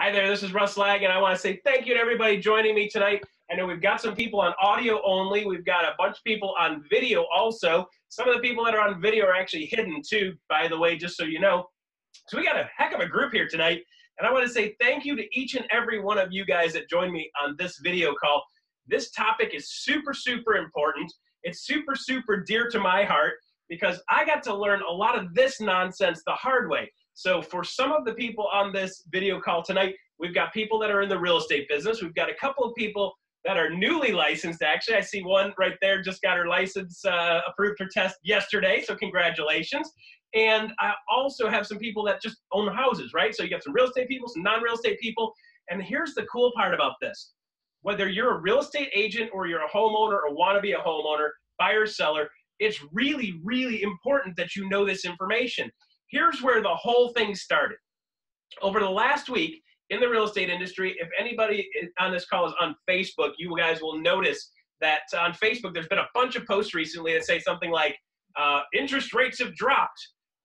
Hi there, this is Russ Lag, and I want to say thank you to everybody joining me tonight. I know we've got some people on audio only. We've got a bunch of people on video also. Some of the people that are on video are actually hidden too, by the way, just so you know. So we got a heck of a group here tonight, and I want to say thank you to each and every one of you guys that joined me on this video call. This topic is super, super important. It's super, super dear to my heart because I got to learn a lot of this nonsense the hard way. So for some of the people on this video call tonight, we've got people that are in the real estate business. We've got a couple of people that are newly licensed. Actually, I see one right there just got her license approved for test yesterday, so congratulations. And I also have some people that just own houses, right? So you got some real estate people, some non-real estate people. And here's the cool part about this. Whether you're a real estate agent or you're a homeowner or want to be a homeowner, buyer, seller, it's really, really important that you know this information. Here's where the whole thing started. Over the last week in the real estate industry, if anybody on this call is on Facebook, you guys will notice that on Facebook there's been a bunch of posts recently that say something like, interest rates have dropped,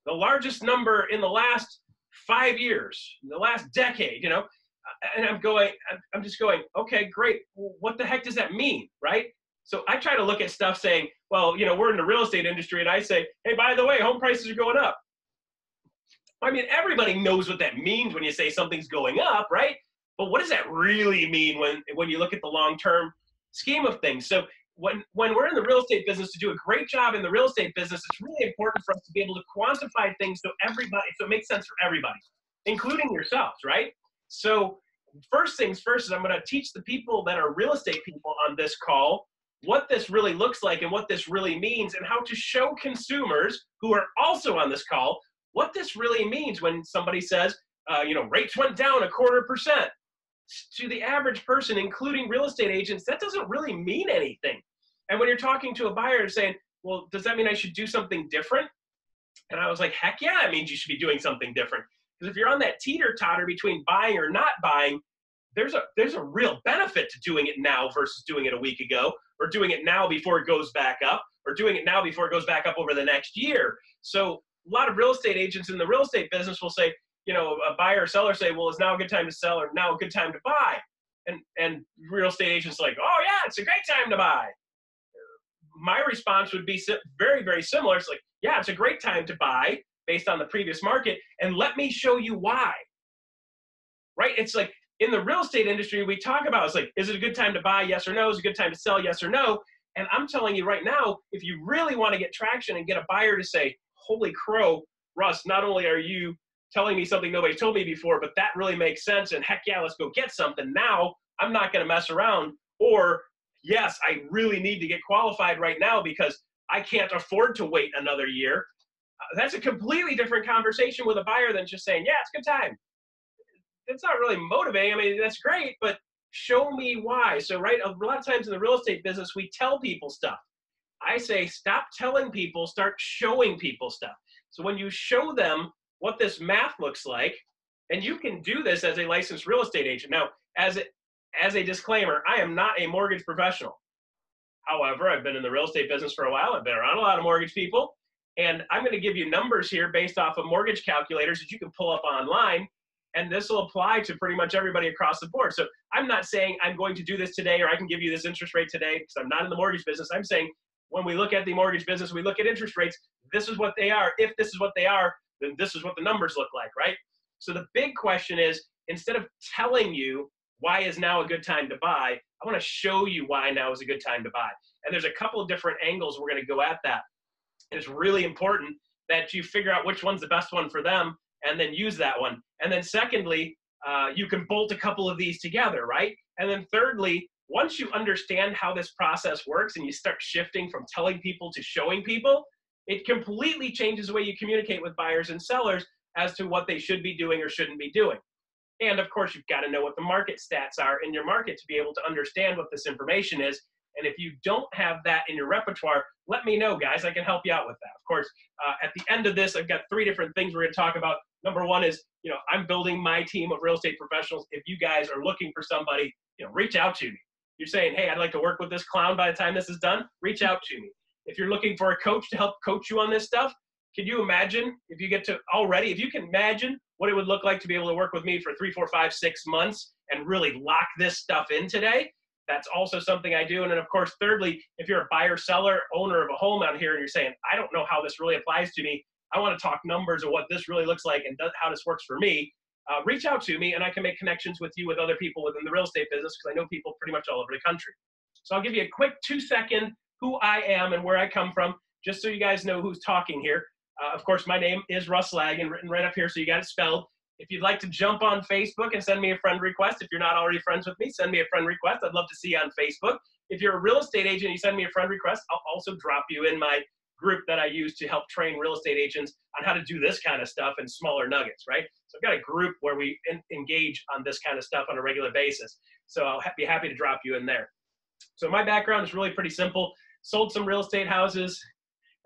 the largest number in the last 5 years, the last decade, you know? And I'm just going, okay, great. What the heck does that mean, right? So I try to look at stuff saying, well, you know, we're in the real estate industry, and I say, hey, by the way, home prices are going up. I mean, everybody knows what that means when you say something's going up, right? But what does that really mean when you look at the long-term scheme of things? So when we're in the real estate business, to do a great job in the real estate business, it's really important for us to be able to quantify things so it makes sense for everybody, including yourselves, right? So first things first is I'm going to teach the people that are real estate people on this call what this really looks like and what this really means, and how to show consumers who are also on this call what this really means when somebody says, you know, rates went down 0.25%. To the average person, including real estate agents, that doesn't really mean anything. And when you're talking to a buyer and saying, well, does that mean I should do something different? And I was like, heck yeah, it means you should be doing something different. Because if you're on that teeter-totter between buying or not buying, there's a real benefit to doing it now versus doing it a week ago, or doing it now before it goes back up, or doing it now before it goes back up over the next year. So a lot of real estate agents in the real estate business will say, you know, a buyer or seller say, well, is now a good time to sell or now a good time to buy? And real estate agents are like, oh yeah, it's a great time to buy. My response would be very, very similar. It's like, yeah, it's a great time to buy based on the previous market, and let me show you why. Right? It's like in the real estate industry, we talk about, it's like, is it a good time to buy? Yes or no? Is it a good time to sell? Yes or no? And I'm telling you right now, if you really want to get traction and get a buyer to say, holy crow, Russ, not only are you telling me something nobody told me before, but that really makes sense, and heck yeah, let's go get something now. I'm not going to mess around. Or, yes, I really need to get qualified right now because I can't afford to wait another year. That's a completely different conversation with a buyer than just saying, yeah, it's a good time. It's not really motivating. I mean, that's great, but show me why. So, right, a lot of times in the real estate business, we tell people stuff. I say, stop telling people, start showing people stuff. So when you show them what this math looks like, and you can do this as a licensed real estate agent. Now, as a disclaimer, I am not a mortgage professional. However, I've been in the real estate business for a while. I've been around a lot of mortgage people, and I'm going to give you numbers here based off of mortgage calculators that you can pull up online, and this will apply to pretty much everybody across the board. So I'm not saying I'm going to do this today or I can give you this interest rate today because I'm not in the mortgage business. I'm saying when we look at the mortgage business, we look at interest rates, this is what they are. If this is what they are, then this is what the numbers look like, right? So the big question is, instead of telling you why is now a good time to buy, I want to show you why now is a good time to buy. And there's a couple of different angles we're going to go at that. And it's really important that you figure out which one's the best one for them and then use that one. And then secondly, you can bolt a couple of these together, right? And then thirdly, once you understand how this process works and you start shifting from telling people to showing people, it completely changes the way you communicate with buyers and sellers as to what they should be doing or shouldn't be doing. And of course, you've got to know what the market stats are in your market to be able to understand what this information is. And if you don't have that in your repertoire, let me know, guys. I can help you out with that. Of course, at the end of this, I've got 3 different things we're going to talk about. Number one is, you know, I'm building my team of real estate professionals. If you guys are looking for somebody, you know, reach out to me. You're saying, hey, I'd like to work with this clown by the time this is done, reach out to me. If you're looking for a coach to help coach you on this stuff, can you imagine if you can imagine what it would look like to be able to work with me for 3, 4, 5, 6 months and really lock this stuff in today, that's also something I do. And then, of course, thirdly, if you're a buyer, seller, owner of a home out here and you're saying, I don't know how this really applies to me, I want to talk numbers of what this really looks like and how this works for me, reach out to me and I can make connections with you with other people within the real estate business because I know people pretty much all over the country. So I'll give you a quick 2-second who I am and where I come from, just so you guys know who's talking here. Of course, my name is Russ Lagan, written right up here, so you got it spelled. If you'd like to jump on Facebook and send me a friend request, if you're not already friends with me, send me a friend request. I'd love to see you on Facebook. If you're a real estate agent and you send me a friend request, I'll also drop you in my group that I use to help train real estate agents on how to do this kind of stuff in smaller nuggets, right? So I've got a group where we engage on this kind of stuff on a regular basis. So I'll be happy to drop you in there. So my background is really pretty simple. Sold some real estate houses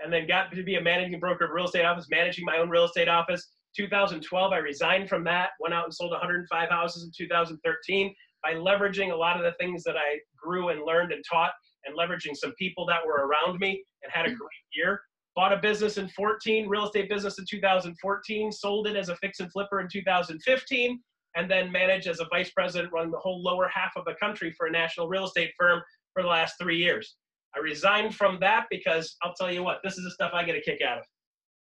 and then got to be a managing broker of real estate office, managing my own real estate office. 2012, I resigned from that, went out and sold 105 houses in 2013 by leveraging a lot of the things that I grew and learned and taught and leveraging some people that were around me and had a great year. Bought a business in 14, real estate business in 2014, sold it as a fix and flipper in 2015, and then managed as a vice president running the whole lower half of the country for a national real estate firm for the last 3 years. I resigned from that because I'll tell you what, this is the stuff I get a kick out of,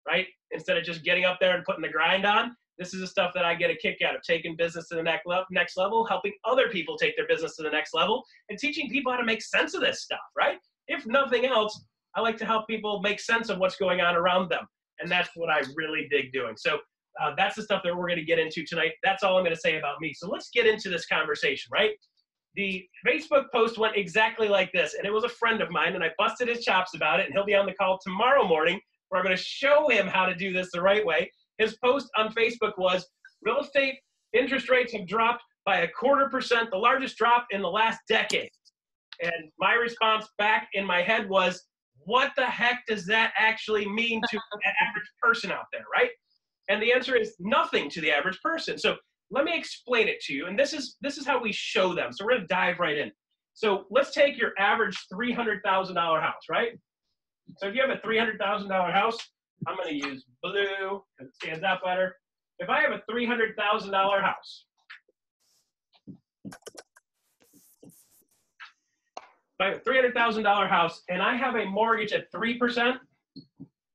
right? Instead of just getting up there and putting the grind on, this is the stuff that I get a kick out of, taking business to the next level, helping other people take their business to the next level, and teaching people how to make sense of this stuff, right? If nothing else, I like to help people make sense of what's going on around them, and that's what I really dig doing. So that's the stuff that we're going to get into tonight. That's all I'm going to say about me. So let's get into this conversation, right? The Facebook post went exactly like this, and it was a friend of mine, and I busted his chops about it, and he'll be on the call tomorrow morning where I'm going to show him how to do this the right way. His post on Facebook was, real estate interest rates have dropped by 0.25%, the largest drop in the last decade. And my response back in my head was, what the heck does that actually mean to an average person out there, right? And the answer is nothing to the average person. So let me explain it to you. And this is how we show them. So we're going to dive right in. So let's take your average $300,000 house, right? So if you have a $300,000 house, I'm going to use blue because it stands out better. If I have a $300,000 house, if I have a $300,000 house and I have a mortgage at 3%,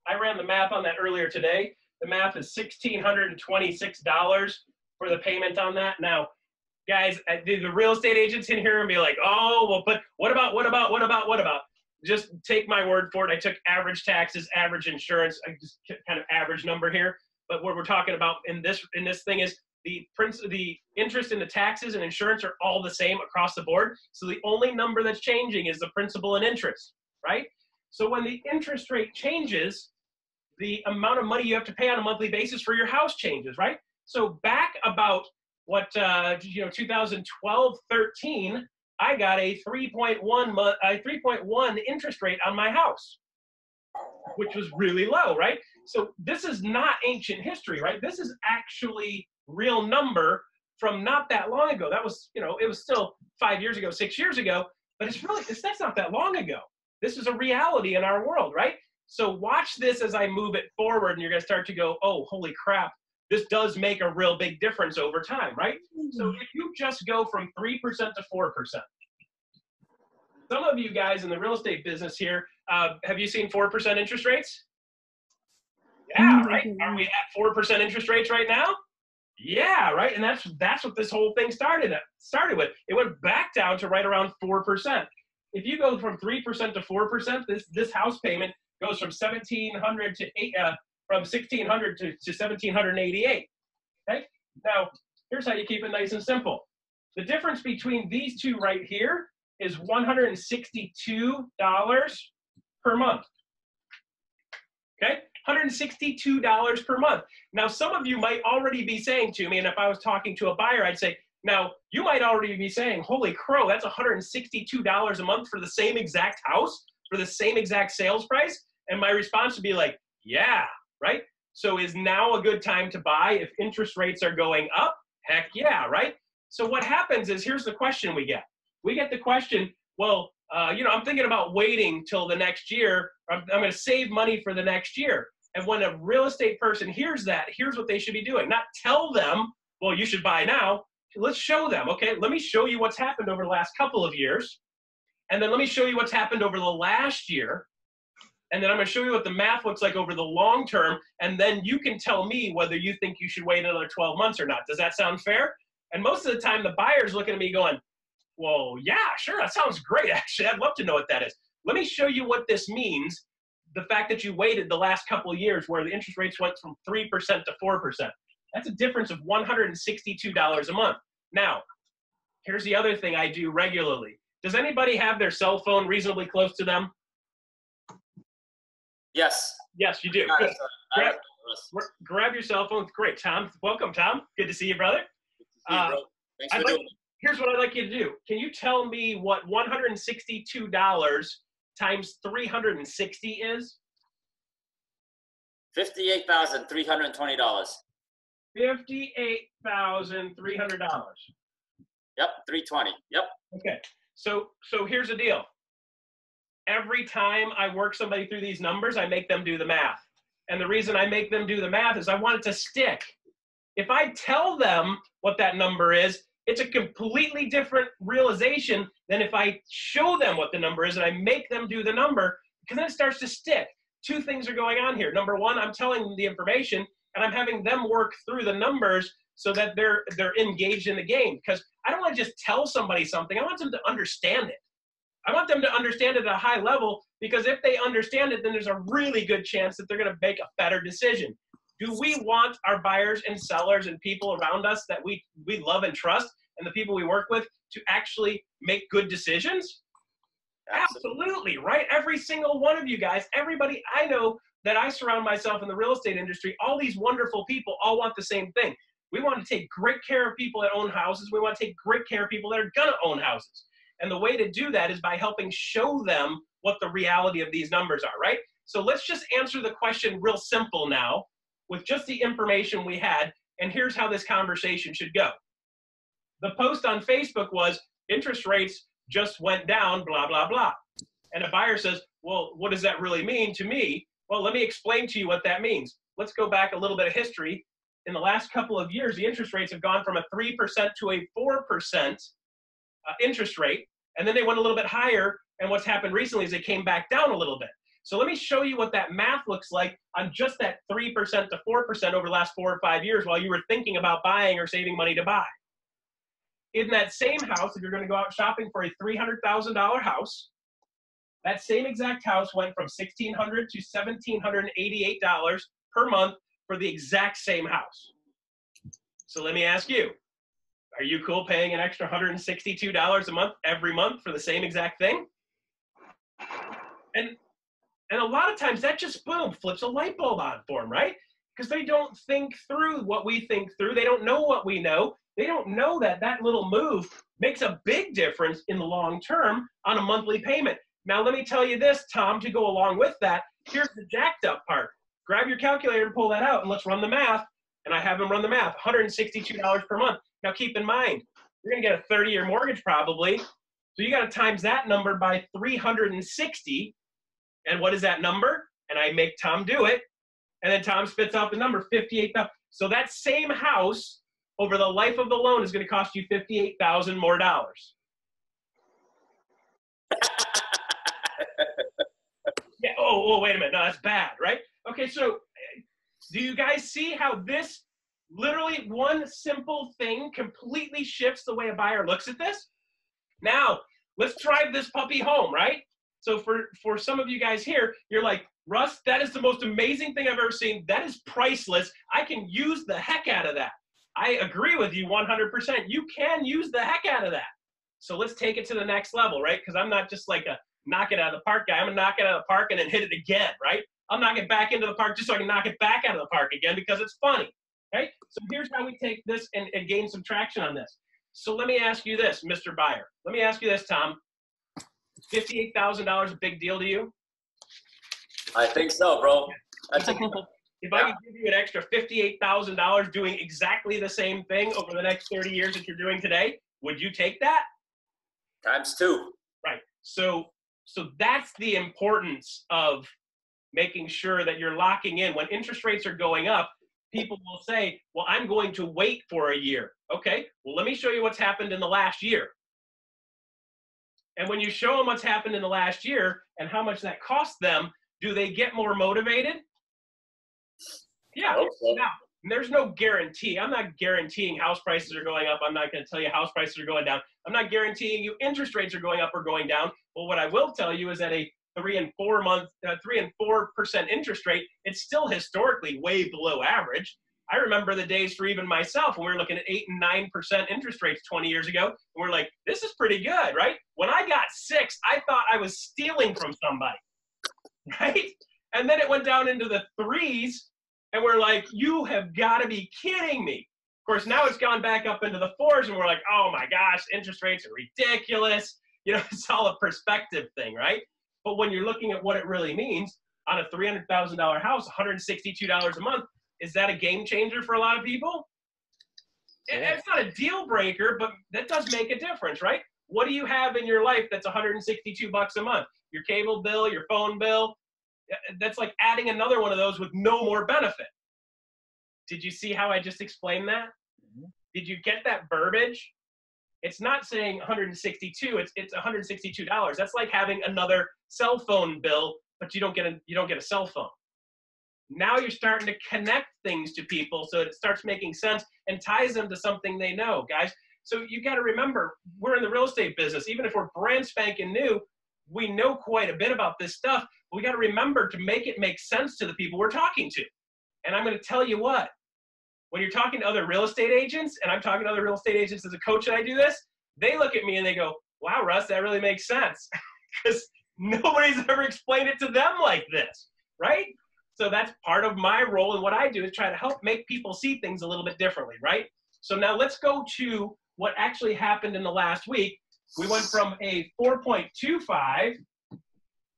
I ran the math on that earlier today. The math is $1,626 for the payment on that. Now, guys, the real estate agents in here and be like, oh, well, but what about? Just take my word for it. I took average taxes, average insurance, I just kind of average number here. But what we're talking about in this thing is the interest in the taxes and insurance are all the same across the board. So the only number that's changing is the principal and interest, right? So when the interest rate changes, the amount of money you have to pay on a monthly basis for your house changes, right? So back about 2012, 13, I got a 3.1 interest rate on my house, which was really low, right? So this is not ancient history, right? This is actually real number from not that long ago. That was, it was still 5 years ago, 6 years ago, but that's not that long ago. This is a reality in our world, right? So watch this as I move it forward, and you're going to start to go, oh, holy crap, this does make a real big difference over time, right? So if you just go from 3% to 4%, some of you guys in the real estate business here, have you seen 4% interest rates? Yeah, right? Are we at 4% interest rates right now? Yeah, right? And that's what this whole thing started with. It went back down to right around 4%. If you go from 3% to 4%, this house payment goes from $1,700 to $1,600 to $1,788. Okay? Now, here's how you keep it nice and simple. The difference between these two right here is $162 per month. Okay? $162 per month. Now, some of you might already be saying to me, and if I was talking to a buyer, I'd say, now, you might already be saying, holy crow, that's $162 a month for the same exact house, for the same exact sales price? And my response would be like, yeah, right? So is now a good time to buy if interest rates are going up? Heck yeah, right? So what happens is, here's the question we get. We get the question, well, I'm thinking about waiting till the next year. I'm going to save money for the next year. And when a real estate person hears that, here's what they should be doing. Not tell them, well, you should buy now. Let's show them, okay? Let me show you what's happened over the last couple of years. And then let me show you what's happened over the last year. And then I'm going to show you what the math looks like over the long term. And then you can tell me whether you think you should wait another 12 months or not. Does that sound fair? And most of the time, the buyer's looking at me going, well, yeah, sure, that sounds great. Actually, I'd love to know what that is. Let me show you what this means. The fact that you waited the last couple of years where the interest rates went from 3% to 4%. That's a difference of $162 a month. Now, here's the other thing I do regularly. Does anybody have their cell phone reasonably close to them? Yes. Yes, you do. Good. Grab your cell phone. Great, Tom. Welcome, Tom. Good to see you, brother. Good to see you, bro. Thanks for doing it. Here's what I'd like you to do. Can you tell me what $162 times 360 is? $58,320. $58,300. Yep, 320. Yep. Okay. So here's the deal. Every time I work somebody through these numbers, I make them do the math. And the reason I make them do the math is I want it to stick. If I tell them what that number is, it's a completely different realization than if I show them what the number is and I make them do the number, because then it starts to stick. Two things are going on here. Number one, I'm telling them the information and I'm having them work through the numbers so that they're engaged in the game. Because I don't want to just tell somebody something. I want them to understand it. I want them to understand it at a high level, because if they understand it, then there's a really good chance that they're going to make a better decision. Do we want our buyers and sellers and people around us that we love and trust, and the people we work with, to actually make good decisions? Absolutely, right? Every single one of you guys, everybody I know that I surround myself in the real estate industry, all these wonderful people all want the same thing. We want to take great care of people that own houses. We want to take great care of people that are going to own houses. And the way to do that is by helping show them what the reality of these numbers are, right? So let's just answer the question real simple now with just the information we had. And here's how this conversation should go. The post on Facebook was, interest rates just went down, blah, blah, blah. And a buyer says, well, what does that really mean to me? Well, let me explain to you what that means. Let's go back a little bit of history. In the last couple of years, the interest rates have gone from a 3% to a 4% interest rate, and then they went a little bit higher, and what's happened recently is they came back down a little bit. So let me show you what that math looks like on just that 3% to 4% over the last 4 or 5 years while you were thinking about buying or saving money to buy. In that same house, if you're going to go out shopping for a $300,000 house, that same exact house went from $1,600 to $1,788 per month for the exact same house. So let me ask you, are you cool paying an extra $162 a month every month for the same exact thing? And a lot of times that just, boom, flips a light bulb on for them, right? Because they don't think through what we think through. They don't know what we know. They don't know that that little move makes a big difference in the long term on a monthly payment. Now, let me tell you this, Tom, to go along with that. Here's the jacked up part. Grab your calculator and pull that out, and let's run the math. And I have them run the math, $162 per month. Now, keep in mind, you're going to get a 30-year mortgage probably. So you got to times that number by 360. And what is that number? And I make Tom do it. And then Tom spits out the number, $58,000. So that same house over the life of the loan is going to cost you $58,000 more dollars. Yeah. Oh, wait a minute. No, that's bad, right? Okay, so do you guys see how this literally one simple thing completely shifts the way a buyer looks at this? Now, let's drive this puppy home, right? So for some of you guys here, you're like, Russ, that is the most amazing thing I've ever seen. That is priceless. I can use the heck out of that. I agree with you 100%. You can use the heck out of that. So let's take it to the next level, right? Because I'm not just like a knock it out of the park guy. I'm going to knock it out of the park and then hit it again, right? I'll knock it back into the park just so I can knock it back out of the park again because it's funny, right? So here's how we take this and gain some traction on this. So let me ask you this, Mr. Buyer. Let me ask you this, Tom. $58,000 a big deal to you? I think so, bro. That's if I could give you an extra $58,000 doing exactly the same thing over the next 30 years that you're doing today, would you take that? Times 2. Right. So that's the importance of making sure that you're locking in. When interest rates are going up, people will say, well, I'm going to wait for a year. Okay, well, let me show you what's happened in the last year. And when you show them what's happened in the last year and how much that cost them, do they get more motivated? Yeah. So. Now, there's no guarantee. I'm not guaranteeing house prices are going up. I'm not going to tell you house prices are going down. I'm not guaranteeing you interest rates are going up or going down. But what I will tell you is that a 3 and 4% interest rate, it's still historically way below average. I remember the days for even myself when we were looking at 8 and 9% interest rates 20 years ago. And we're like, this is pretty good, right? When I got 6, I thought I was stealing from somebody, right? And then it went down into the 3s, and we're like, you have got to be kidding me. Of course, now it's gone back up into the 4s, and we're like, oh my gosh, interest rates are ridiculous. You know, it's all a perspective thing, right? But when you're looking at what it really means, on a $300,000 house, $162 a month, is that a game changer for a lot of people? Yeah. It's not a deal breaker, but that does make a difference, right? What do you have in your life that's $162 a month? Your cable bill, your phone bill. That's like adding another one of those with no more benefit. Did you see how I just explained that? Mm-hmm. Did you get that verbiage? It's not saying 162. It's $162. That's like having another cell phone bill, but you don't get a cell phone. Now you're starting to connect things to people so it starts making sense and ties them to something they know, guys. So you got to remember, we're in the real estate business. Even if we're brand spanking new, we know quite a bit about this stuff. But we got to remember to make it make sense to the people we're talking to. And I'm going to tell you what, when you're talking to other real estate agents, and I'm talking to other real estate agents as a coach and I do this, they look at me and they go, wow, Russ, that really makes sense. Because nobody's ever explained it to them like this, right? So that's part of my role, and what I do is try to help make people see things a little bit differently, right? So now let's go to what actually happened in the last week. We went from a 4.25.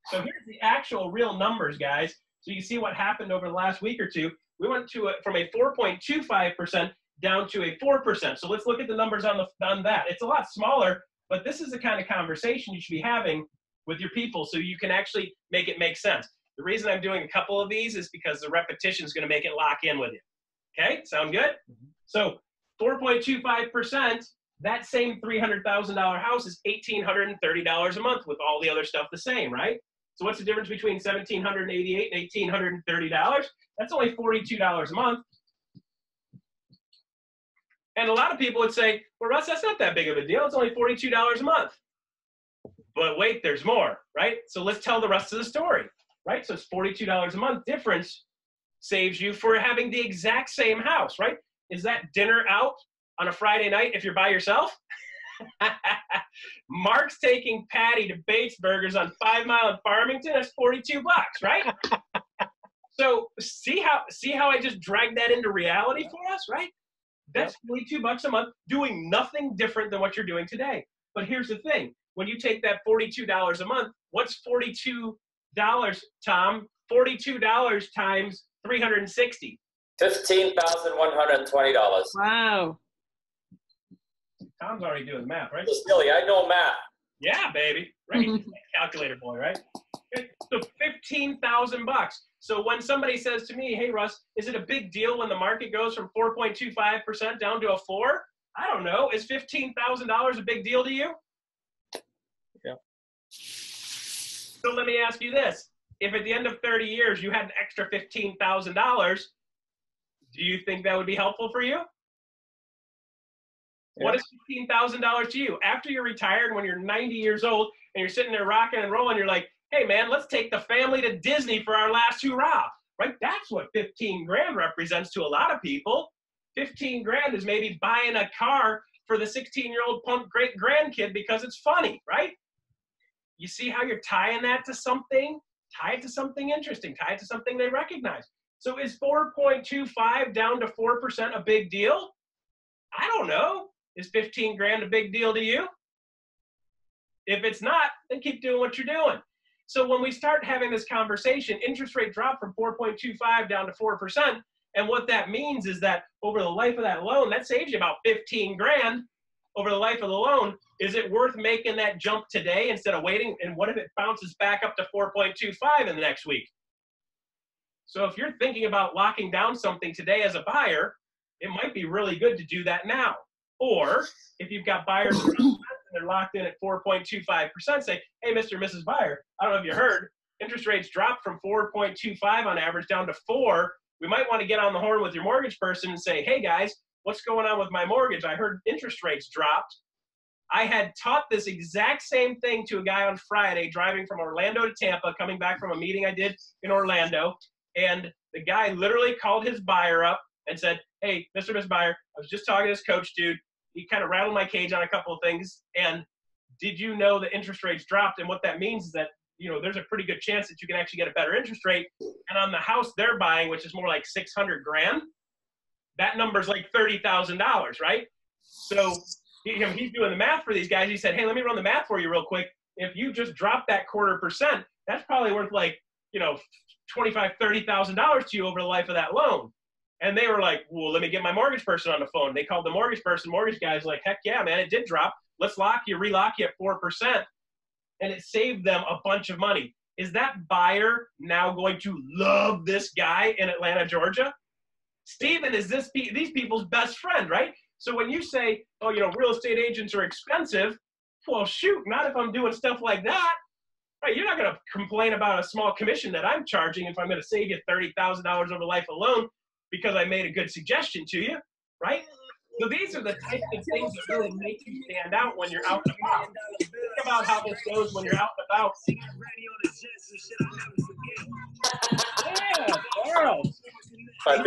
So here's the actual real numbers, guys. So you see what happened over the last week or two. We went to from a 4.25% down to a 4%. So let's look at the numbers on that. It's a lot smaller, but this is the kind of conversation you should be having with your people so you can actually make it make sense. The reason I'm doing a couple of these is because the repetition is going to make it lock in with you. Okay, sound good? Mm-hmm. So 4.25%, that same $300,000 house is $1,830 a month with all the other stuff the same, right? So what's the difference between $1,788 and $1,830? That's only $42 a month. And a lot of people would say, well, Russ, that's not that big of a deal. It's only $42 a month. But wait, there's more, right? So let's tell the rest of the story. Right? So it's $42 a month difference saves you for having the exact same house, right? Is that dinner out on a Friday night if you're by yourself? Mark's taking Patty to Bates Burgers on 5 Mile in Farmington. That's $42, right? So see how I just dragged that into reality for us, right? That's $42 a month doing nothing different than what you're doing today. But here's the thing. When you take that $42 a month, what's $42, Tom? $42 times 360. $15,120. Wow. Tom's already doing math, right? It's silly. I know math. Yeah, baby. Right. Calculator boy, right? So $15,000. So when somebody says to me, hey, Russ, is it a big deal when the market goes from 4.25% down to a 4? I don't know. Is $15,000 a big deal to you? Yeah. So let me ask you this. If at the end of 30 years you had an extra $15,000, do you think that would be helpful for you? Yeah. What is $15,000 to you? After you're retired, when you're 90 years old and you're sitting there rocking and rolling, you're like, hey man, let's take the family to Disney for our last hurrah, right? That's what 15 grand represents to a lot of people. 15 grand is maybe buying a car for the 16-year-old punk great grandkid because it's funny, right? You see how you're tying that to something? Tie it to something interesting. Tie it to something they recognize. So is 4.25 down to 4% a big deal? I don't know. Is 15 grand a big deal to you? If it's not, then keep doing what you're doing. So when we start having this conversation, interest rate dropped from 4.25 down to 4%. And what that means is that over the life of that loan, that saves you about 15 grand over the life of the loan. Is it worth making that jump today instead of waiting? And what if it bounces back up to 4.25 in the next week? So if you're thinking about locking down something today as a buyer, it might be really good to do that now. Or if you've got buyers and they're locked in at 4.25%, say, hey, Mr. and Mrs. Buyer, I don't know if you heard, interest rates dropped from 4.25 on average down to 4. We might want to get on the horn with your mortgage person and say, hey guys, what's going on with my mortgage? I heard interest rates dropped. I had taught this exact same thing to a guy on Friday driving from Orlando to Tampa, coming back from a meeting I did in Orlando. And the guy literally called his buyer up and said, hey, Mr. and Mrs. Buyer, I was just talking to this coach dude. He kind of rattled my cage on a couple of things. And did you know the interest rates dropped? And what that means is that, you know, there's a pretty good chance that you can actually get a better interest rate. And on the house they're buying, which is more like $600,000, that number's like $30,000, right? So he's doing the math for these guys. He said, hey, let me run the math for you real quick. If you just drop that 0.25%, that's probably worth like, you know, $25,000, $30,000 to you over the life of that loan. And they were like, well, let me get my mortgage person on the phone. They called the mortgage person. Mortgage guy's like, heck yeah, man, it did drop. Let's relock you at 4%. And it saved them a bunch of money. Is that buyer now going to love this guy in Atlanta, Georgia? Steven is these people's best friend, right? So when you say, oh, you know, real estate agents are expensive, well, shoot, not if I'm doing stuff like that. Right? You're not going to complain about a small commission that I'm charging if I'm going to save you $30,000 over life alone because I made a good suggestion to you, right? So these are the types of things that really make you stand out when you're out and about. Think about how this goes when you're out and about. Yeah, Charles. I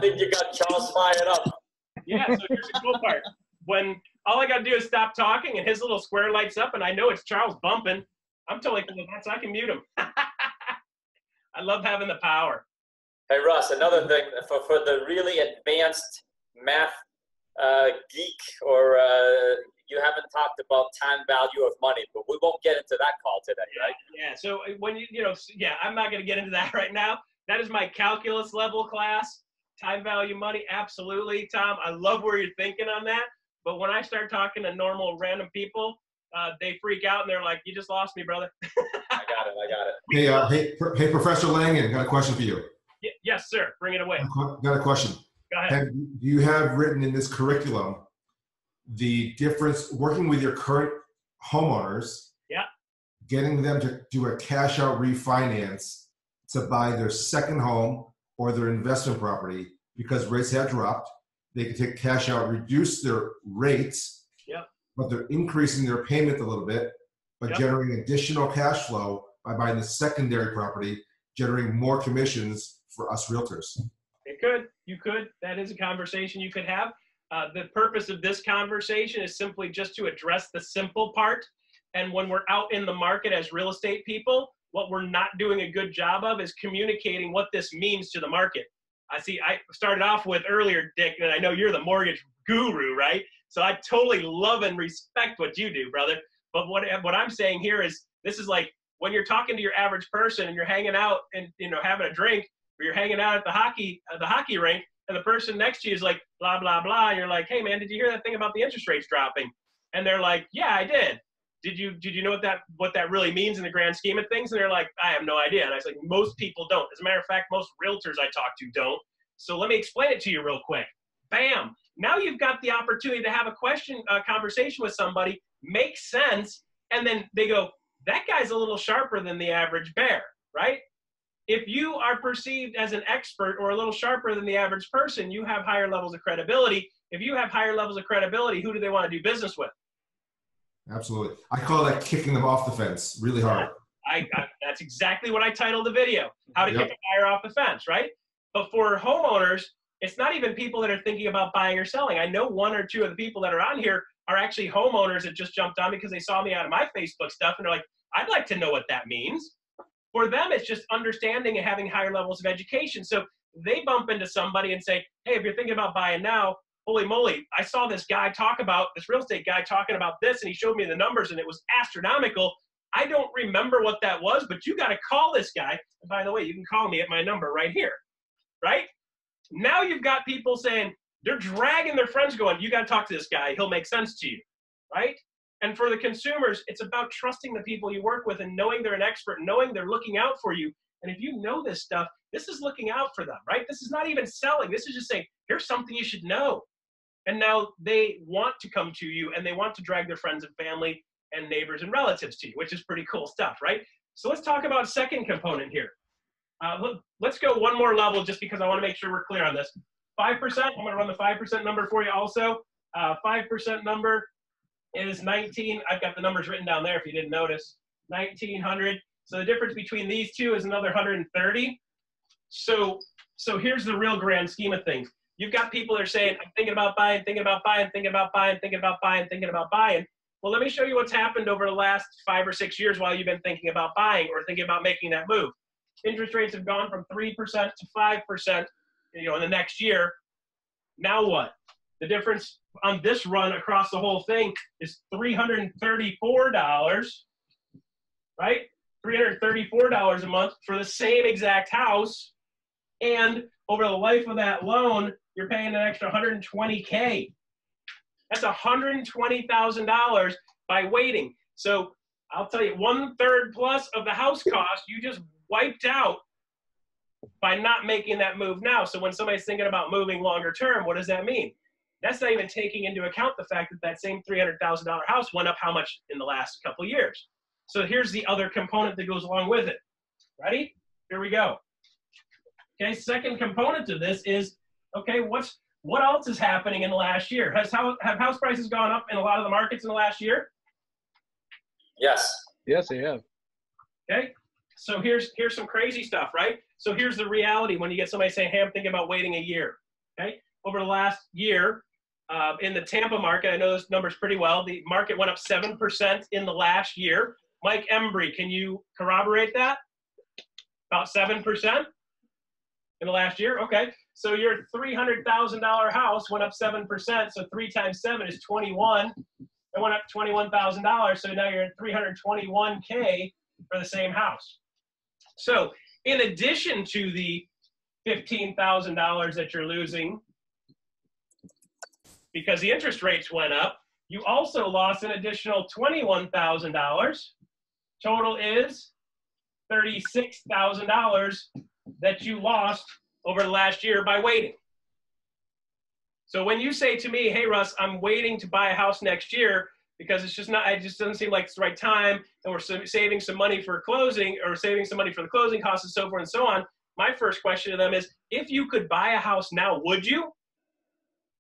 think you got Charles fired up. Yeah, so here's the cool part. When all I got to do is stop talking and his little square lights up and I know it's Charles bumping, I'm totally cool with that, so I can mute him. I love having the power. Hey, Russ, another thing, for the really advanced math geek, or you haven't talked about time value of money, but we won't get into that call today, right? Yeah, so when I'm not going to get into that right now. That is my calculus level class. Time value money, absolutely, Tom. I love where you're thinking on that. But when I start talking to normal random people, they freak out and they're like, you just lost me, brother. I got it. Hey, Professor Langen, got a question for you. Yes, sir. Bring it away. Got a question. Go ahead. Do you have written in this curriculum the difference working with your current homeowners, getting them to do a cash out refinance to buy their second home or their investment property because rates have dropped? They can take cash out, reduce their rates, but they're increasing their payment a little bit, but generating additional cash flow by buying the secondary property, generating more commissions for us realtors. You could. That is a conversation you could have. The purpose of this conversation is simply just to address the simple part. And when we're out in the market as real estate people, what we're not doing a good job of is communicating what this means to the market. I started off with earlier, Dick, and I know you're the mortgage guru, right? So I totally love and respect what you do, brother. But what I'm saying here is, this is like when you're talking to your average person and you're hanging out and, you know, having a drink, or you're hanging out at the hockey rink, and the person next to you is like, blah, blah, blah. And you're like, hey, man, did you hear that thing about the interest rates dropping? And they're like, yeah, I did. Did you know what that really means in the grand scheme of things? And they're like, I have no idea. And I was like, most people don't. As a matter of fact, most realtors I talk to don't. So let me explain it to you real quick. Bam. Now you've got the opportunity to have a conversation with somebody, make sense, and then they go, that guy's a little sharper than the average bear, right? If you are perceived as an expert or a little sharper than the average person, you have higher levels of credibility. If you have higher levels of credibility, who do they want to do business with? Absolutely. I call that kicking them off the fence really hard. That's exactly what I titled the video, how to kick a buyer off the fence, right? But for homeowners, it's not even people that are thinking about buying or selling. I know one or two of the people that are on here are actually homeowners that just jumped on because they saw me out of my Facebook stuff and they're like, I'd like to know what that means. For them, it's just understanding and having higher levels of education. So they bump into somebody and say, hey, if you're thinking about buying now, holy moly, I saw this real estate guy talking about this, and he showed me the numbers, and it was astronomical. I don't remember what that was, but you got to call this guy. And by the way, you can call me at my number right here, right? Now you've got people saying, they're dragging their friends going, you got to talk to this guy. He'll make sense to you, right? And for the consumers, it's about trusting the people you work with and knowing they're an expert, knowing they're looking out for you. And if you know this stuff, This is looking out for them, right? This is not even selling. This is just saying, here's something you should know. And now they want to come to you, and they want to drag their friends and family and neighbors and relatives to you, which is pretty cool stuff, right? So let's talk about second component here. Let's go one more level just because I want to make sure we're clear on this. 5%, I'm going to run the 5% number for you also. 5% number is 19. I've got the numbers written down there if you didn't notice. 1,900. So the difference between these two is another 130. So here's the real grand scheme of things. You've got people that are saying, I'm thinking about buying, thinking about buying, thinking about buying, thinking about buying, thinking about buying. Well, let me show you what's happened over the last 5 or 6 years while you've been thinking about buying or thinking about making that move. Interest rates have gone from 3% to 5%, in the next year. Now what? The difference on this run across the whole thing is $334, right? $334 a month for the same exact house. And over the life of that loan, you're paying an extra $120K. That's $120,000 by waiting. So I'll tell you, 1/3 plus of the house cost you just wiped out by not making that move now. So when somebody's thinking about moving longer term, what does that mean? That's not even taking into account the fact that that same $300,000 house went up how much in the last couple of years. So here's the other component that goes along with it. Ready? Here we go. Okay, second component to this is, okay, what else is happening in the last year? Have house prices gone up in a lot of the markets in the last year? Yes. Yes, they have. Okay, so here's some crazy stuff, right? So here's the reality when you get somebody saying, hey, I'm thinking about waiting a year, okay? Over the last year, in the Tampa market, I know this number's pretty well, the market went up 7% in the last year. Mike Embry, can you corroborate that? About 7%? In the last year? Okay. So your $300,000 house went up 7%. So 3 times 7 is 21. It went up $21,000. So now you're at $321K for the same house. So in addition to the $15,000 that you're losing because the interest rates went up, you also lost an additional $21,000. Total is $36,000 that you lost over the last year by waiting. So when you say to me, hey, Russ, I'm waiting to buy a house next year because it just doesn't seem like it's the right time and we're saving some money for closing or saving some money for the closing costs and so forth and so on, my first question to them is, if you could buy a house now, would you?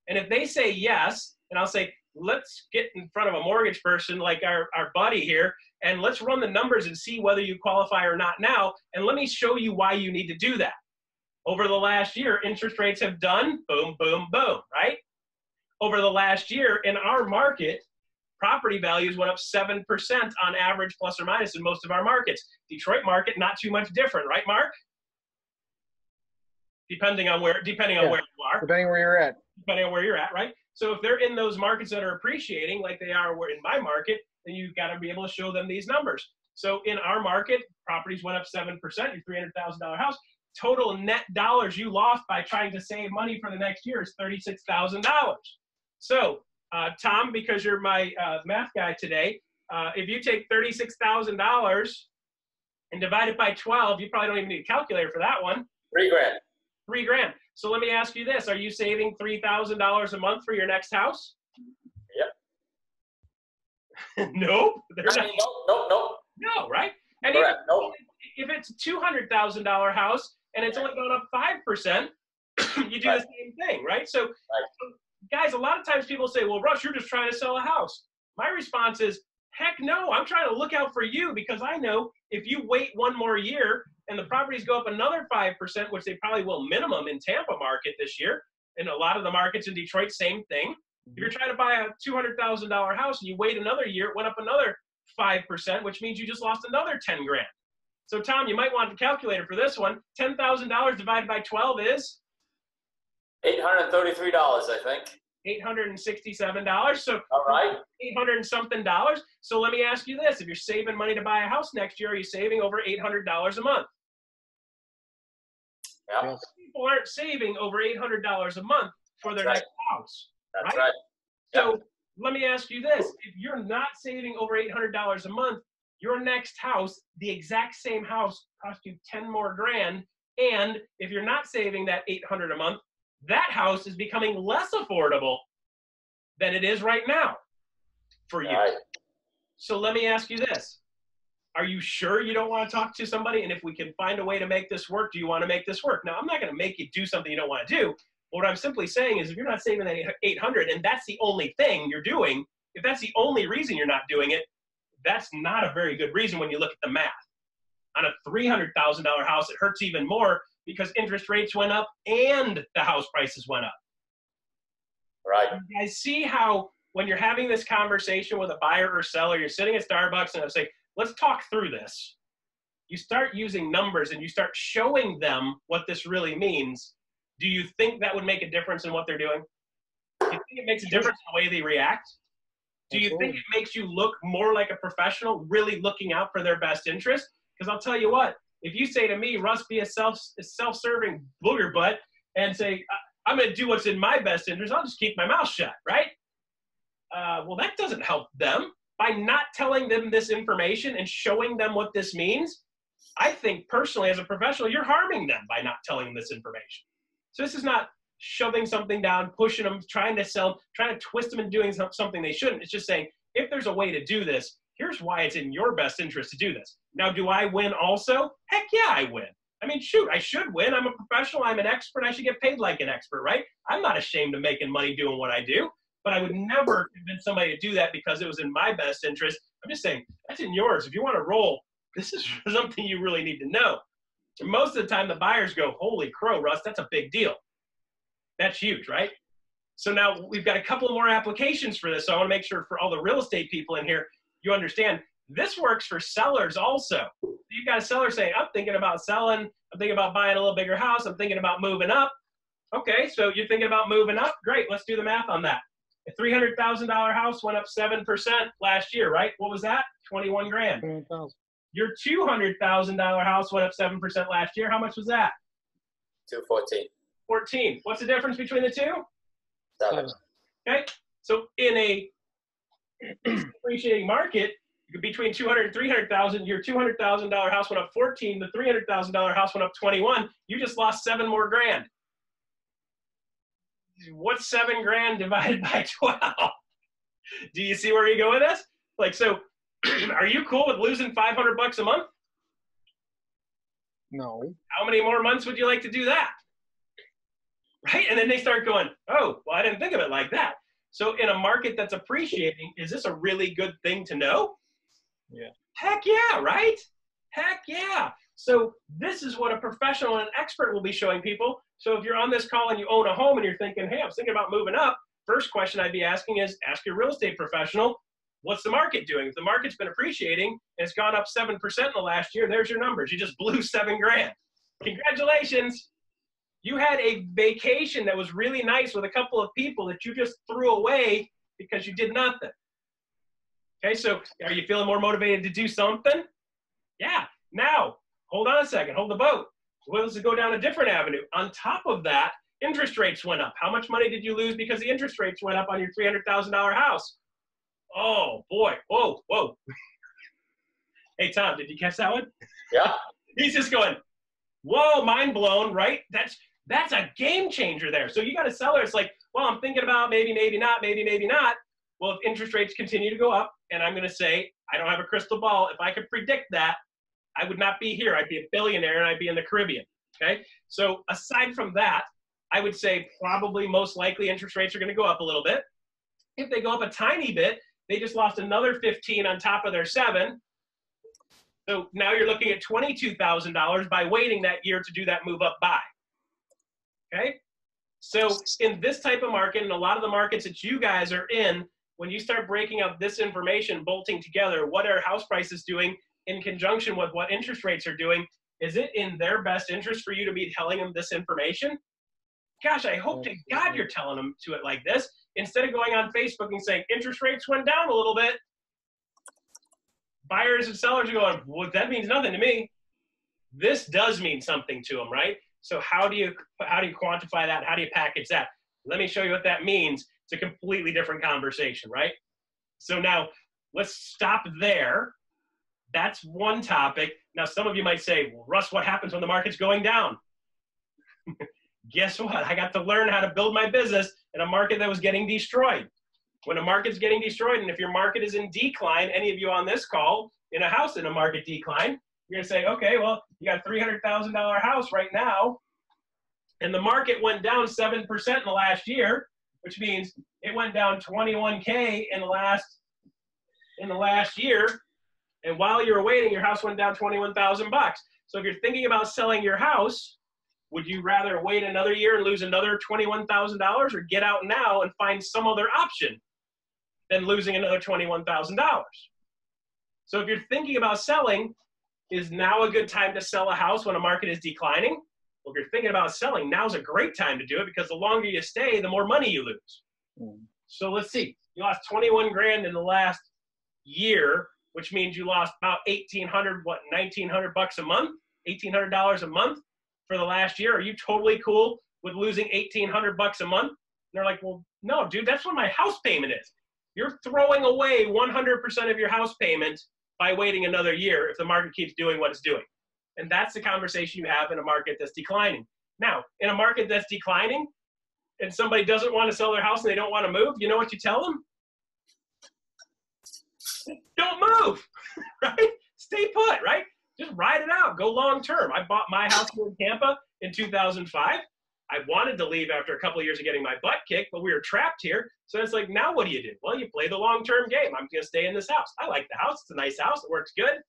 And if they say yes, and I'll say, let's get in front of a mortgage person like our buddy here, and let's run the numbers and see whether you qualify or not now, and let me show you why you need to do that. Over the last year, interest rates have done boom, boom, boom, right? Over the last year, in our market, property values went up 7% on average, plus or minus, in most of our markets. Detroit market, not too much different, right, Mark? Depending on where you are. Depending where you're at. Depending on where you're at, right? So if they're in those markets that are appreciating, like they are in my market, then you've got to be able to show them these numbers. So in our market, properties went up 7%, your $300,000 house. Total net dollars you lost by trying to save money for the next year is $36,000. So, Tom, because you're my math guy today, if you take $36,000 and divide it by 12, you probably don't even need a calculator for that one. $3 grand. $3 grand. So let me ask you this. Are you saving $3,000 a month for your next house? Yep. Nope. Nope. No, right? And if it's a $200,000 house and it's only going up 5%, you do the same thing, right? So, guys, a lot of times people say, well, Russ, you're just trying to sell a house. My response is, heck no, I'm trying to look out for you because I know if you wait one more year and the properties go up another 5%, which they probably will minimum in Tampa market this year, and a lot of the markets in Detroit, same thing. If you're trying to buy a $200,000 house and you wait another year, it went up another 5%, which means you just lost another 10 grand. So, Tom, you might want a calculator for this one. $10,000 divided by 12 is? $833, I think. $867. So, all right. 800 and something dollars. So let me ask you this. If you're saving money to buy a house next year, are you saving over $800 a month? Yeah. People aren't saving over $800 a month for their next house. That's right. So let me ask you this. If you're not saving over $800 a month, your next house, the exact same house, cost you 10 more grand And if you're not saving that $800 a month, that house is becoming less affordable than it is right now for you. Right. So let me ask you this. Are you sure you don't want to talk to somebody? And if we can find a way to make this work, do you want to make this work? Now, I'm not going to make you do something you don't want to do. What I'm simply saying is if you're not saving that $800 and that's the only thing you're doing, if that's the only reason you're not doing it, that's not a very good reason when you look at the math. On a $300,000 house, it hurts even more because interest rates went up and the house prices went up. Right. You guys see how when you're having this conversation with a buyer or seller, you're sitting at Starbucks and I say, let's talk through this. You start using numbers and you start showing them what this really means. Do you think that would make a difference in what they're doing? Do you think it makes a difference in the way they react? Do you think it makes you look more like a professional, really looking out for their best interest? Because I'll tell you what, if you say to me, Russ, be a self-serving booger butt and say, I'm going to do what's in my best interest, I'll just keep my mouth shut, right? Well, that doesn't help them. By not telling them this information and showing them what this means, I think personally as a professional, you're harming them by not telling them this information. So this is not shoving something down, pushing them, trying to sell, trying to twist them into doing something they shouldn't. It's just saying, if there's a way to do this, here's why it's in your best interest to do this. Now, do I win also? Heck yeah, I win. I mean, shoot, I should win. I'm a professional. I'm an expert. I should get paid like an expert, right? I'm not ashamed of making money doing what I do, but I would never convince somebody to do that because it was in my best interest. I'm just saying, that's in yours. If you want to roll, this is something you really need to know. And most of the time, the buyers go, holy crow, Russ, that's a big deal. That's huge, right? So now we've got a couple more applications for this. So I want to make sure for all the real estate people in here, you understand this works for sellers also. You've got a seller saying, I'm thinking about selling. I'm thinking about buying a little bigger house. I'm thinking about moving up. Okay, so you're thinking about moving up? Great, let's do the math on that. A $300,000 house went up 7% last year, right? What was that? 21 grand. 20,000. Your $200,000 house went up 7% last year. How much was that? 214. 14. What's the difference between the two? 7. Okay, so in a appreciating market, between 200 and 300,000, your $200,000 house went up 14. The $300,000 house went up 21. You just lost 7 more grand. What's 7 grand divided by 12? Do you see where you go with this? Like, so, are you cool with losing $500 a month? No. How many more months would you like to do that? Right? And then they start going, oh, well, I didn't think of it like that. So in a market that's appreciating, is this a really good thing to know? Yeah. Heck yeah, right? Heck yeah. So this is what a professional and an expert will be showing people. So if you're on this call and you own a home and you're thinking, hey, I was thinking about moving up, first question I'd be asking is, ask your real estate professional, what's the market doing? If the market's been appreciating and it's gone up 7% in the last year, there's your numbers. You just blew 7 grand. Congratulations. You had a vacation that was really nice with a couple of people that you just threw away because you did nothing. Okay, so are you feeling more motivated to do something? Yeah. Now, hold on a second. Hold the boat. Well, let's go down a different avenue. On top of that, interest rates went up. How much money did you lose because the interest rates went up on your $300,000 house? Oh, boy. Whoa, whoa. Hey, Tom, did you catch that one? Yeah. He's just going, whoa, mind blown, right? That's a game changer there. So you got a seller, it's like, well, I'm thinking about maybe, maybe not, maybe, maybe not. Well, if interest rates continue to go up, and I'm going to say, I don't have a crystal ball. If I could predict that, I would not be here. I'd be a billionaire, and I'd be in the Caribbean, okay? So aside from that, I would say probably most likely interest rates are going to go up a little bit. If they go up a tiny bit, they just lost another 15 on top of their 7. So now you're looking at $22,000 by waiting that year to do that move up buy. Okay? So in this type of market, and a lot of the markets that you guys are in, when you start breaking up this information, bolting together, what are house prices doing in conjunction with what interest rates are doing, is it in their best interest for you to be telling them this information? Gosh, I hope to God you're telling them to it like this, instead of going on Facebook and saying, interest rates went down a little bit. Buyers and sellers are going, well, that means nothing to me. This does mean something to them, right? So how do you quantify that? How do you package that? Let me show you what that means. It's a completely different conversation, right? So now let's stop there. That's one topic. Now, some of you might say, well, Russ, what happens when the market's going down? Guess what? I got to learn how to build my business in a market that was getting destroyed. When a market's getting destroyed, and if your market is in decline, any of you on this call, in a house in a market decline, you're going to say, okay, well, you got a $300,000 house right now, and the market went down 7% in the last year, which means it went down 21K in the last year. And while you're waiting, your house went down 21,000 bucks. So if you're thinking about selling your house, would you rather wait another year and lose another $21,000, or get out now and find some other option than losing another $21,000? So if you're thinking about selling, is now a good time to sell a house when a market is declining? Well, if you're thinking about selling, now's a great time to do it, because the longer you stay, the more money you lose. So let's see. You lost 21 grand in the last year, which means you lost about $1,900 bucks a month, $1,800 a month for the last year. Are you totally cool with losing 1,800 bucks a month? And they're like, well, no, dude, that's what my house payment is. You're throwing away 100% of your house payment by waiting another year if the market keeps doing what it's doing. And that's the conversation you have in a market that's declining. Now, in a market that's declining and somebody doesn't want to sell their house and they don't want to move, you know what you tell them? Don't move, right? Stay put, right? Just ride it out. Go long term. I bought my house here in Tampa in 2005. I wanted to leave after a couple of years of getting my butt kicked, but we were trapped here. So it's like, now what do you do? Well, you play the long-term game. I'm going to stay in this house. I like the house. It's a nice house. It works good.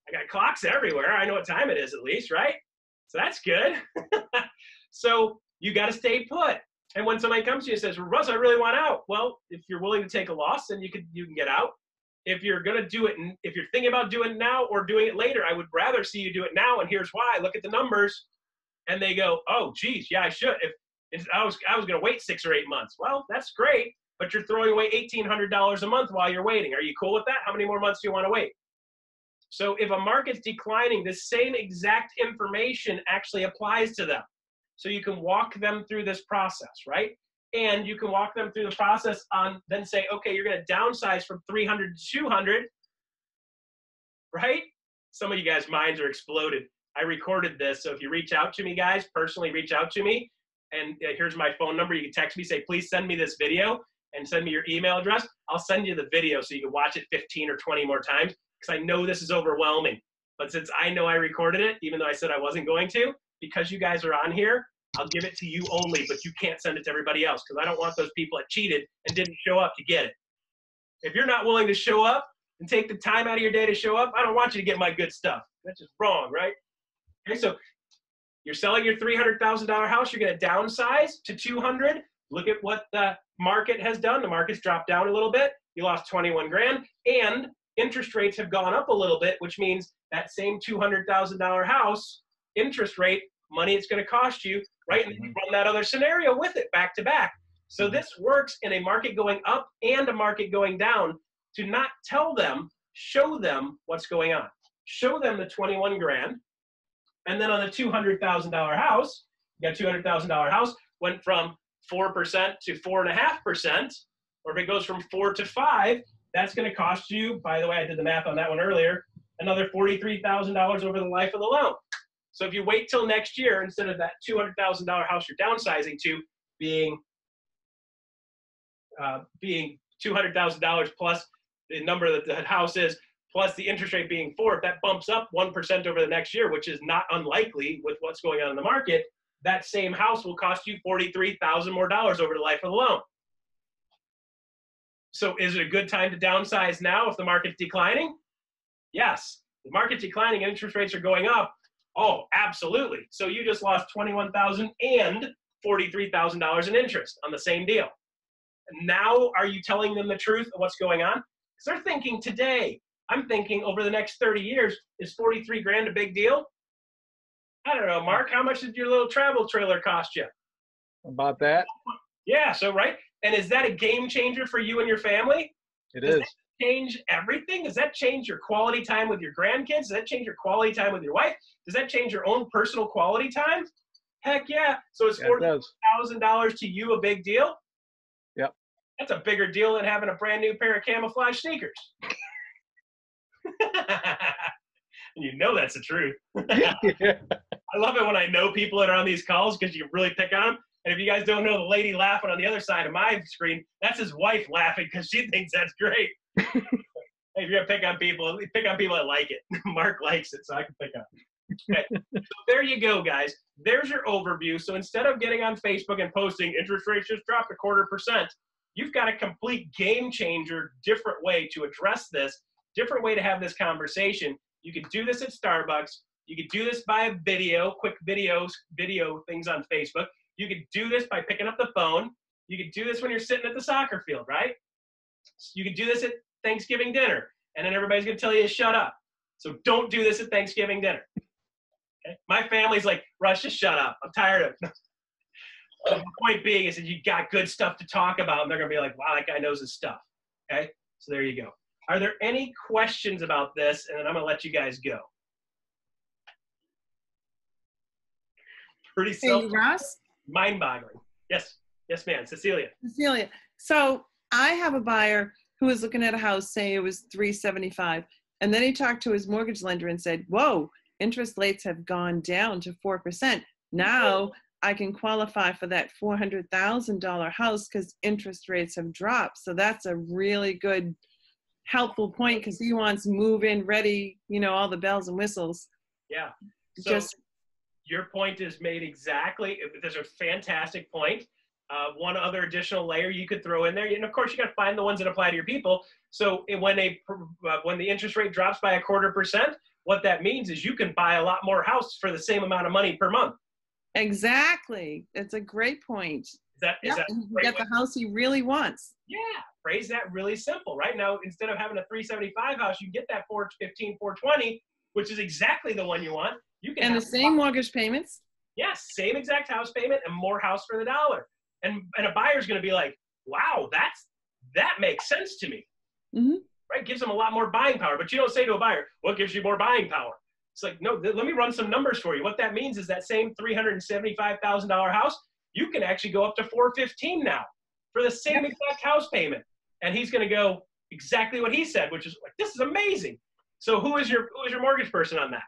I got clocks everywhere. I know what time it is at least, right? So that's good. So you got to stay put. And when somebody comes to you and says, well, Russ, I really want out. Well, if you're willing to take a loss, then you can get out. If you're going to do it, if you're thinking about doing it now or doing it later, I would rather see you do it now. And here's why. Look at the numbers. And they go, oh, geez, yeah, I should. If I was going to wait 6 or 8 months. Well, that's great, but you're throwing away $1,800 a month while you're waiting. Are you cool with that? How many more months do you want to wait? So if a market's declining, the same exact information actually applies to them. So you can walk them through this process, right? And you can walk them through the process on then say, okay, you're going to downsize from 300 to 200, right? Some of you guys' minds are exploded. I recorded this, so if you reach out to me, guys, personally reach out to me, and here's my phone number. You can text me, say, please send me this video, and send me your email address. I'll send you the video so you can watch it 15 or 20 more times, because I know this is overwhelming. But since I know I recorded it, even though I said I wasn't going to, because you guys are on here, I'll give it to you only, but you can't send it to everybody else, because I don't want those people that cheated and didn't show up to get it. If you're not willing to show up and take the time out of your day to show up, I don't want you to get my good stuff. That's just wrong, right? Okay, so you're selling your $300,000 house. You're going to downsize to 200. Look at what the market has done. The market's dropped down a little bit. You lost 21 grand, and interest rates have gone up a little bit, which means that same $200,000 house interest rate, money it's going to cost you, right? And then you run that other scenario with it back to back. So this works in a market going up and a market going down to not tell them, show them what's going on. Show them the 21 grand. And then on the $200,000 house, you got a $200,000 house, went from 4% to 4.5%, or if it goes from 4 to 5, that's going to cost you, by the way, I did the math on that one earlier, another $43,000 over the life of the loan. So if you wait till next year, instead of that $200,000 house you're downsizing to being $200,000 plus the number that the house is, plus the interest rate being 4, if that bumps up 1% over the next year, which is not unlikely with what's going on in the market, that same house will cost you $43,000 more dollars over the life of the loan. So is it a good time to downsize now if the market's declining? Yes. The market's declining and interest rates are going up. Oh, absolutely. So you just lost $21,000 and $43,000 in interest on the same deal. Now, are you telling them the truth of what's going on? Because they're thinking today. I'm thinking over the next 30 years, is 43 grand a big deal? I don't know, Mark, how much did your little travel trailer cost you? About that. Yeah, so right. And is that a game changer for you and your family? It Does is. that change everything? Does that change your quality time with your grandkids? Does that change your quality time with your wife? Does that change your own personal quality time? Heck yeah. So is $40,000 to you a big deal? Yep. That's a bigger deal than having a brand new pair of camouflage sneakers. You know that's the truth. Yeah. I love it when I know people that are on these calls because you really pick on them. And if you guys don't know the lady laughing on the other side of my screen, that's his wife laughing because she thinks that's great. Hey, if you're gonna pick on people that like it. Mark likes it, so I can pick on it. Okay. So there you go, guys. There's your overview. So instead of getting on Facebook and posting interest rates just dropped 0.25%, you've got a complete game changer, different way to address this, different way to have this conversation. You could do this at Starbucks. You could do this by a video, quick video things on Facebook. You could do this by picking up the phone. You could do this when you're sitting at the soccer field, right? You could do this at Thanksgiving dinner, and then everybody's going to tell you to shut up. So don't do this at Thanksgiving dinner. Okay? My family's like, Russ, just shut up. I'm tired of it. The point being is that you got good stuff to talk about, and they're going to be like, wow, that guy knows his stuff. Okay? So there you go. Are there any questions about this? And then I'm going to let you guys go. Pretty simple. Hey, Ross? Mind-boggling. Yes. Yes, ma'am. Cecilia. Cecilia. So I have a buyer who was looking at a house, say it was $375, and then he talked to his mortgage lender and said, whoa, interest rates have gone down to 4%. Now I can qualify for that $400,000 house because interest rates have dropped. So that's a really good, helpful point because he wants move-in ready, you know, all the bells and whistles. Yeah. So your point is made exactly. There's a fantastic point. One other additional layer you could throw in there, and of course you got to find the ones that apply to your people. So when the interest rate drops by 0.25%, what that means is you can buy a lot more house for the same amount of money per month. Exactly. It's a great point. Is that get the house he really wants. Yeah. Phrase that really simple. Right now, instead of having a 375 house, you get that 415, 420, which is exactly the one you want. You can and the same mortgage payments. Yes, same exact house payment and more house for the dollar. And a buyer's going to be like, wow, that makes sense to me. Mm-hmm. Right? Gives them a lot more buying power. But you don't say to a buyer, what gives you more buying power? It's like, no, let me run some numbers for you. What that means is that same $375,000 house, you can actually go up to $415 now for the same exact house payment. And he's going to go exactly what he said, which is like, this is amazing. So who is your mortgage person on that?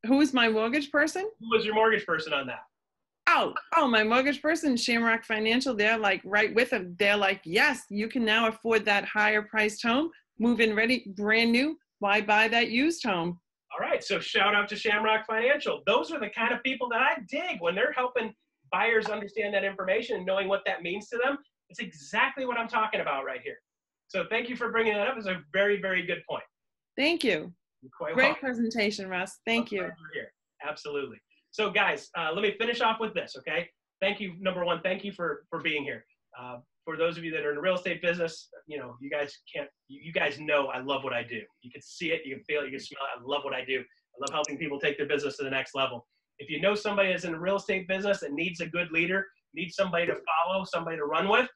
Who is my mortgage person? Who is your mortgage person on that? Oh, my mortgage person, Shamrock Financial, they're like right with them. They're like, yes, you can now afford that higher priced home, move in ready, brand new. Why buy that used home? All right, so shout out to Shamrock Financial. Those are the kind of people that I dig when they're helping buyers understand that information and knowing what that means to them. It's exactly what I'm talking about right here. So thank you for bringing that up. It's a very, very good point. Thank you. Great presentation, Russ. Thank you. Here. Absolutely. So guys, let me finish off with this, okay? Thank you, number one, thank you for being here. For those of you that are in the real estate business, you know, you guys know I love what I do. You can see it, you can feel it, you can smell it. I love what I do. I love helping people take their business to the next level. If you know somebody that's in the real estate business that needs a good leader, needs somebody to follow, somebody to run with,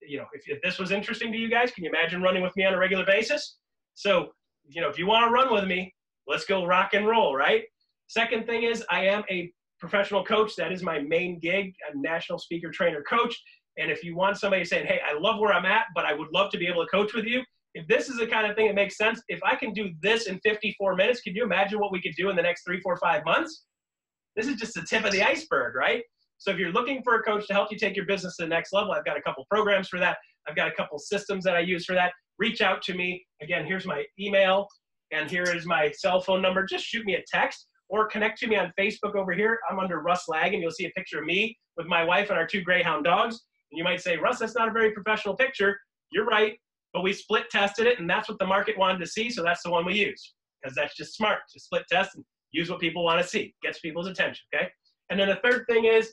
you know, if this was interesting to you guys, can you imagine running with me on a regular basis? So, you know, if you want to run with me, let's go rock and roll, right? Second thing is I am a professional coach. That is my main gig. I'm a national speaker, trainer, coach. And if you want somebody saying, hey, I love where I'm at, but I would love to be able to coach with you, if this is the kind of thing that makes sense, if I can do this in 54 minutes, can you imagine what we could do in the next 3, 4, 5 months? This is just the tip of the iceberg, right? So if you're looking for a coach to help you take your business to the next level, I've got a couple programs for that. I've got a couple systems that I use for that. Reach out to me. Again, here's my email, and here is my cell phone number. Just shoot me a text or connect to me on Facebook over here. I'm under Russ Lag, and you'll see a picture of me with my wife and our 2 Greyhound dogs. And you might say, Russ, that's not a very professional picture. You're right, but we split tested it, and that's what the market wanted to see, so that's the one we use, because that's just smart to split test and use what people want to see. Gets people's attention, okay? And then the third thing is,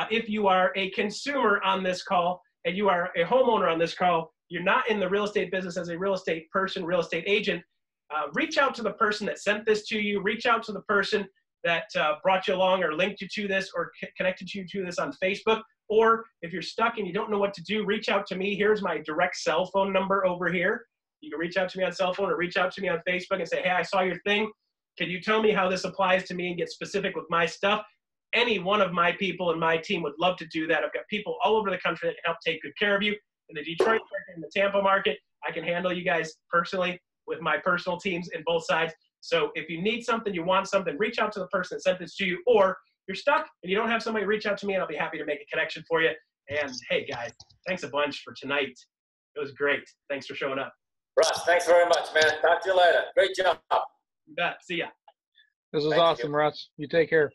if you are a consumer on this call and you are a homeowner on this call, you're not in the real estate business as a real estate person, real estate agent, reach out to the person that sent this to you. Reach out to the person that brought you along or linked you to this or connected you to this on Facebook. Or if you're stuck and you don't know what to do, reach out to me. Here's my direct cell phone number over here. You can reach out to me on cell phone or reach out to me on Facebook and say, hey, I saw your thing. Can you tell me how this applies to me and get specific with my stuff? Any one of my people in my team would love to do that. I've got people all over the country that can help take good care of you. In the Detroit market, in the Tampa market, I can handle you guys personally. with my personal teams in both sides. So if you need something, you want something, reach out to the person that sent this to you, or you're stuck and you don't have somebody, reach out to me and I'll be happy to make a connection for you. And hey guys, thanks a bunch for tonight. It was great. Thanks for showing up. Russ, thanks very much, man. Talk to you later. Great job. You bet. See ya. This was Thank awesome, you. Russ. You take care.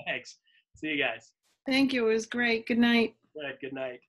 Thanks. See you guys. Thank you. It was great. Good night. Good night.